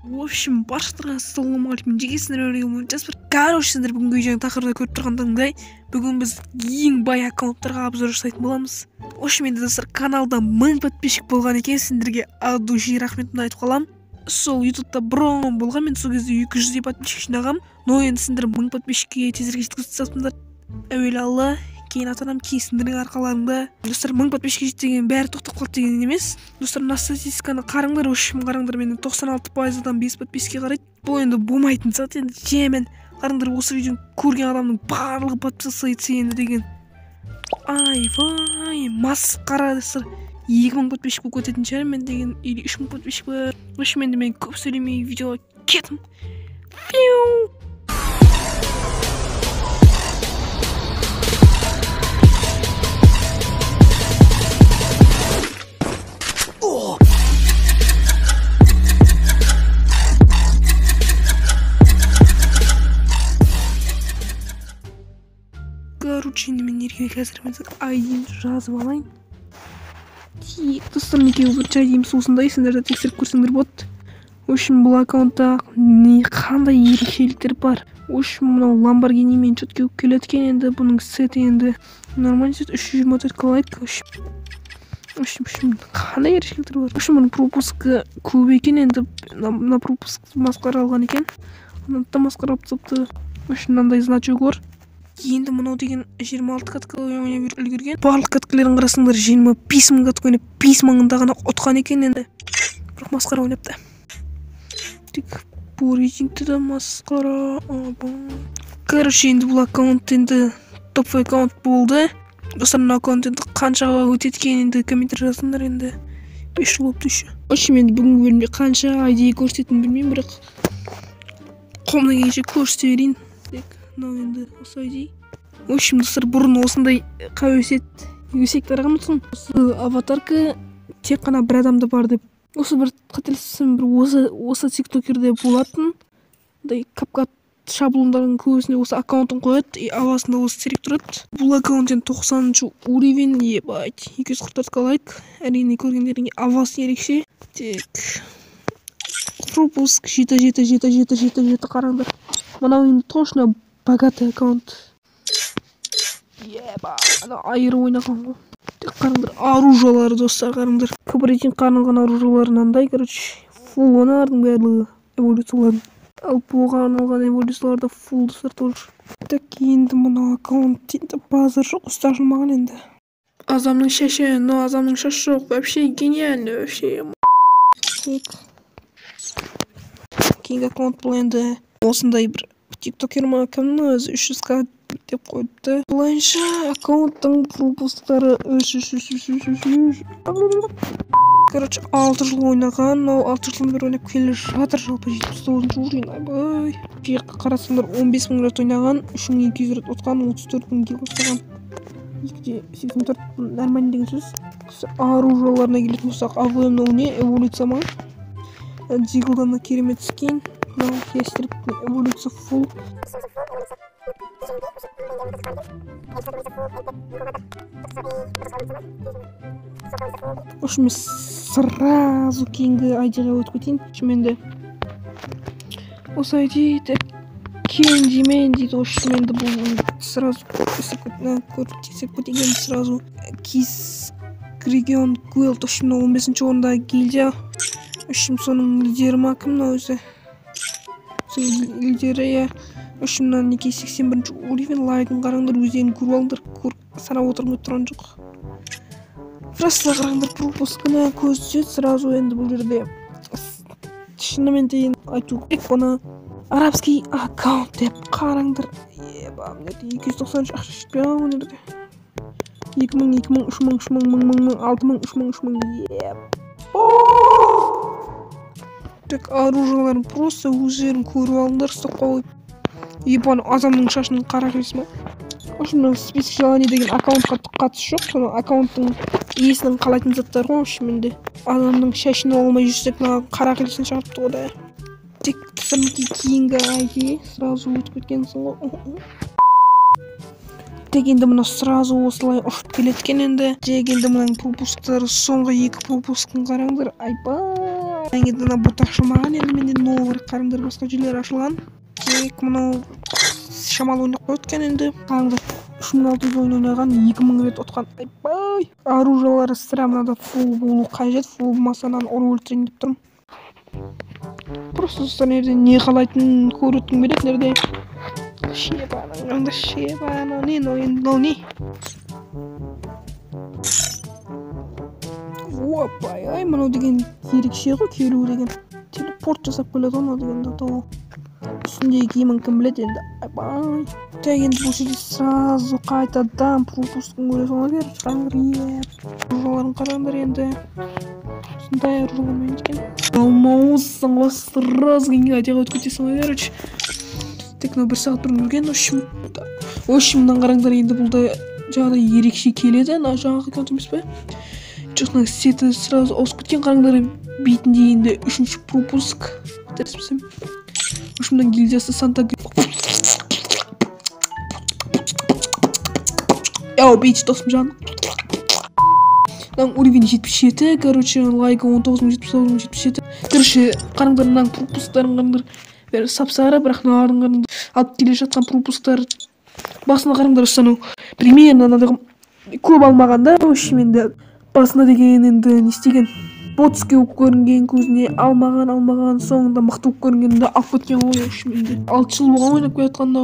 В общем, баршаларга ассалаумағалейкум. Короче, сіздер бүгінгі видеоның тақырыбында көріп тұрғандығындай, бүгін біз ең бай аккаунттарға обзор жасайтын боламыз. В общем, енді достар, каналда 1000 подписчик болған екен, сендерге от души рахметімді айтып қалам. Сол ютубта бұрын болған, мен сол кезде 200 подписчик жинағам. Но енді сендер 1000 подписчикке тезірек жеткізіп тастапсыңдар. Әуелі Алла, кейін атанам, кейін сендердің арқаларыңда. Достар, 1000 подписчикке жеткен бәрі тоқтап қалды деген емес. Достар, мына статистиканы қараңдар, өшім қараңдар, менің 96%-дан 5 подписчикке қарайды. Бұл енді болмайтын зат, енді жемен. Қараңдар, осы видеоны көрген адамның барлығы подписаться етсе енді деген. Ай-вай, масқара достар. 2000 подписчик болып кететін шығар мен деген, или 3000 подписчик бар. Өшім енді мен көп сөйлемей видеоға кетім. Короче, енді мен ерге қазір айдын жазып алайын. Тек достар, екеуі бір жайдейміз осындай, сендерді тексеріп көрсеңдер болады. В общем, бұл аккаунтта қандай ерекшеліктер бар. В общем, мынау Lamborghini мен четке өп келеткен, енді бұның сеті енді нормальный сет, 324 лайк. В общем, қандай ерекшеліктер бар. В общем, бұның пропускі көп екен, енді на пропуск масқара алған екен. Онда масқара апсапты. В общем, мынандай значок бар. Енді мынау деген 26 катка ойнап үлгерген. Барлық каткалерін қарасаңдар 25 мың катка ойнап 5 мыңында ғана ұтқан екен енді. Бірақ масқара ойнапты. Тек бұл рейтингті де масқара. Короче, енді бұл аккаунт енді топ аккаунт болды. Достар, мына аккаунт енді қаншаға өтеді екен енді комментар жазыңдар енді. 5 жыл болыпты еще. Вообще мен бүгінгі бөлімде қанша айдей көрсететінін білмеймін, бірақ қолымнан келгенше көрсете берейін. Мынау енді осы айдей. В общем, достар, бұрын осындай өсек тараған ұмытсын. Осы аватарка тек қана бір адамда бар деп. Осы бір қателеспесем осы тиктокерде болатын. Капкат шаблондардың көбісіне осы аккаунтын қояды, авасында осы терек тұрады. Бұл аккаунт 90 уровень, ебать, 244 лайк. Әрине көргендеріңе авасы ерекше. Тек пропуск 7 қараңдар. Мынау енді точно богатый аккаунт. Еба, айыры ойнаған ғой. Тек қараңдар, оружиялары достар, қараңдар. Көбірейтинг арналған оружиялары мынандай, короче, фул онардың барлығы эволюцияларын. Ал бұға арналған эволюцияларда фул достар тоже. Так, енді мына аккаунт енді базар жоқ, ұсташылмаған енді. Азамның шашы, но азамның шашы жоқ, вообще гениально, вообще. Кейінгі аккаунт бұл енді осындай бір тиктокер ма кімнің өзі 300к деп қойыпты. Бұлайынша аккаунттың пропусктары короче 6 жыл ойнаған, 6 жылдан бері ойнап келе жатыр, жалпы 79 уровень. Айбай, жаққа қарасаңдар 15 мың рет ойнаған, 3200 рет отқан, 34 мыңға қосқан, 284 нормальный деген сөз. Оружияларына келетін болсақ, АВМ не эволюция ма, Диглдан керемет скин. Мынау ястребтің эволюция фул. В общем, сразу кейінгі айдиға өтіп кетейін. Шыменді осы айди Кендимен дейді. В общем, енді бұл сразу көрсек көтеген сразу Кис Грегион Гуэлд. В общем, 15-ші орында гильдия. В общем, соның лидері ма кімна өзі? Лидері, я. В общем, мына 81-ші уровень, лайкын қараңдар, өздерін көріп алыңдар, санап отырмай тұрған жоқ. Просто қараңдар, пропускіні көз түседі, сразу енді бұл жерде шынымен дейін айту керек, бұны арабский аккаунт деп қараңдар. Еба, 290 ақша жетпей ау өнерде. 2000, 3000, 6000, 6000, 3000. Еп. Тек оружияларын просто өздерін көріп алыңдар, стоп қойып. Ебаны азамның шашының қара келесі ма? Осымен список желаний деген аккаунтқа қатысы жоқ. Соны аккаунттың иесінің қалайтын заттары ғой. Осымен адамның шашын алмай жүрсек, қара келесін шығарыпты ғой да. Тек түсірмеке кейінгі айди сразу өтіп кеткенсің ғой. Тек енді мұна сразу осылай ұшып келеткен енді. Тек енді мұның пропусктары соңғы 2 пропускын қараңдар. Айбай. Енді мына бот ашылмаған, енді менде новый қараңдар басқа жерлер ашылған. Тек мынау шамалы ойнап қойып өткен енді. Қараңдар 3600 ойын ойнаған, 2000 рет отқан. Айбай! Оружиялары сірә мынада фул болу қажет, фул болмасанан ұрып өлтірейін деп тұрмын. Просто нерде не қалайтынын көріп береді, нерде. Шебана, не ойын, не? Опай, мынау деген ерекше ғой, келу деген. Телепорт жасап келеді оны деген датау. Үстіндегі киімін кім біледі енді. Айбай. Так енді бұл жерде сразу қайтадан пропускын көресің олар. Қараңдар, ұржаларын қараңдар енді. Сондай ұржалармен екен. Алмауызсың ғой, сразу кенге айтеға өткетесің ғой, короче. Тек мынау 1 сағат бұрын өлген, мынан қараңдар енді бұл да жаңағыдай ерекше келеді, жаңағы аккаунт емес пе? Честно, сеті сразу ауысып кеткен, қараңдар бетінде енді 3-ші пропуск. Мындан гильдиясы Санта... Яу, бейте досым жан. Уровень 77, короче, лайка 19077. Короче, қараңдар мынан пропусктарын қараңдар. Бәрі сапсары, бірақ мыналардың қараңдар. Алып келе жатқан пропусктар. Басына қараңдар ұстану. Примерно көп алмағанда, енді басына деген енді не істеген. Ботский өп көрінген көзіне алмаған, соңында мықты өп көрінгенде алып кеткен ғой енді. 6 жыл болған ойнап келатқанда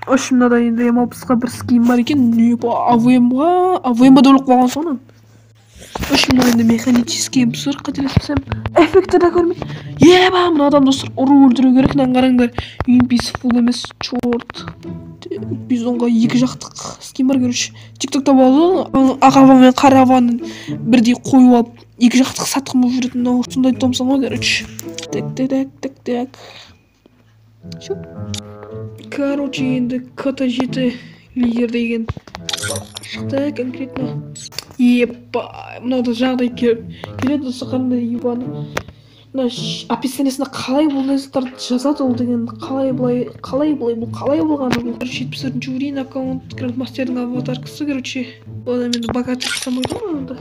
мынада енді М60-ға бір скин бар екен. АВМ-ға да өліп қалған соңынан. Мынада енді механический бұсыр, қателеспесем. Эффекті да көрмей. Мына адам достар ұру өлтіру керек, қараңдар. UMP'сі фул емес, чорт. Бизонға 2 жақтық скин бар, көріш. Тиктокта болды, ағава мен қараванын бірдей қойып алып, 2 жақтық сатқым болып жүретін, сондай томсың ғой, короче. Так. Короче, енді КТ-7 лидер деген шықты конкретно. Мынау жағдай келеді, осы қандай ебаны. Описаниесіне қалай бұл нәзіктарды жазады ол деген, қалай болғаны бұл. 74-ші уровень аккаунт, грандмастердің аватаркасы, короче. Одан мен богатый қысам ойдым онда.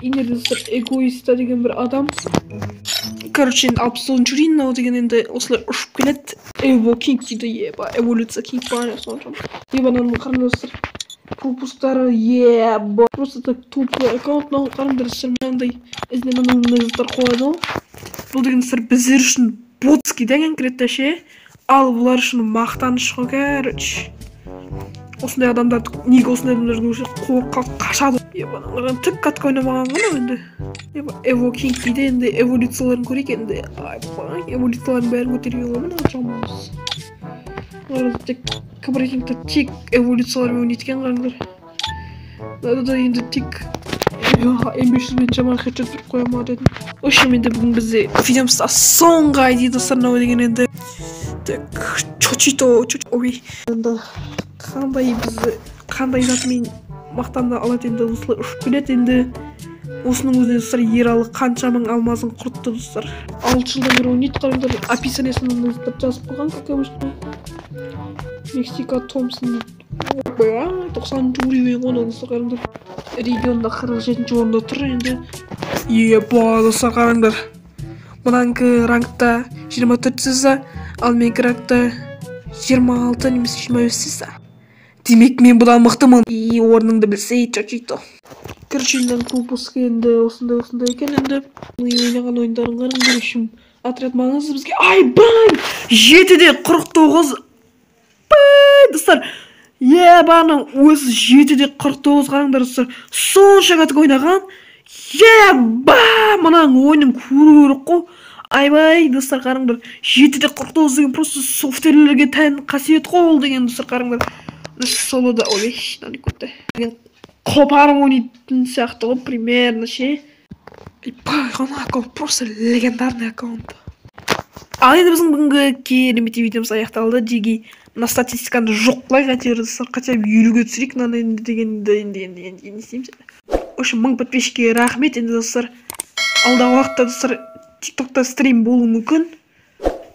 Инердістер эгоиста деген бір адам. Короче, 60-ші уровень деген енді осылай ұшып келеді. Эво Кинг дейді, эволюция Кинг бар, соншам. Ебананың қарындастыр. Пропусктары, просто так тупый аккаунт, қараңдар мынандай ізденімнің нәзіктер қойды ол. Бұл деген сыр біздер үшін ботский деген конкретно ше, ал бұлар үшін мақтаныш қой, короче. Осындай адамдарды, неге осындай адамдардың өші қорқақ қашады. Ебаналардан түк қатқа ойнамаған ғана енді. Эво Кинг дейді енді эволюцияларын көрейік енді. Айбай, эволюцияларын бәрін көтерген ғамын, жамыз. Оларда тек кабрейтингті тек эволюциялармен ойнеткен қараңдар. Да енді тек М500 мен жаман хедшот тұрып қояма дедім. Өшім енді бүгін бізде видеомызда соңға дейді сарнау деген енді. Так, чочито, ой. Енді қандай затымен мақтанды алады енді осылай ұшып келеді енді. Осының өзіне достар ералы қанша мың алмазын құртты достар. 6 жылдан бері ойнайды қараңдар. Описаниесін жазып қойған, как обычно. Мексика Томпсон 90-ші уровень ғой достар қараңдар. Регионда 47-ші орында тұр енді. Достар қараңдар. Мұнанғы рангта 24 сыза, ал менгі рангта 26 немесе 25 сыза. Демек мен бұдан мықтымын. Орныңды білсей, чочито. Короче, енді пропуск енді осындай екен енді. Ойнаған ойындарын қараңдар үшін отряд маңызды бізге. Айбай! 7-де 49. Достар, ебаның өзі 7-де 49 қараңдар достар. Сонша қатық ойнаған. Мұнаң ойынын көру керек қой. Айбай, достар қараңдар. 7-де 49 деген просто софтверлерге тән қасиет қой ол деген достар қараңдар. Солода, қопарым ойнайтын сияқты ғой, примерно ше. Ғана аккаунт, просто легендарный аккаунт. Ал енді біздің бүгінгі керемет видеомыз аяқталды. Деги мына статистиканы жоқлай қайтер достар, хотя бы 50-ге түсірейік енді дегенді енді не істейміз. Общем, 1000 подписчикке рахмет енді достар. Алдағы уақытта достар тиктокта стрим болуы мүмкін.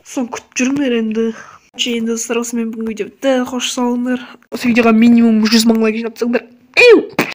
Соны күтіп жүріңдер енді. Енді достар, осымен бүгінгі видео бітті. Қош салыңдар. Осы видеоға минимум 100 000 лайк жинап тастаңдар. Ew!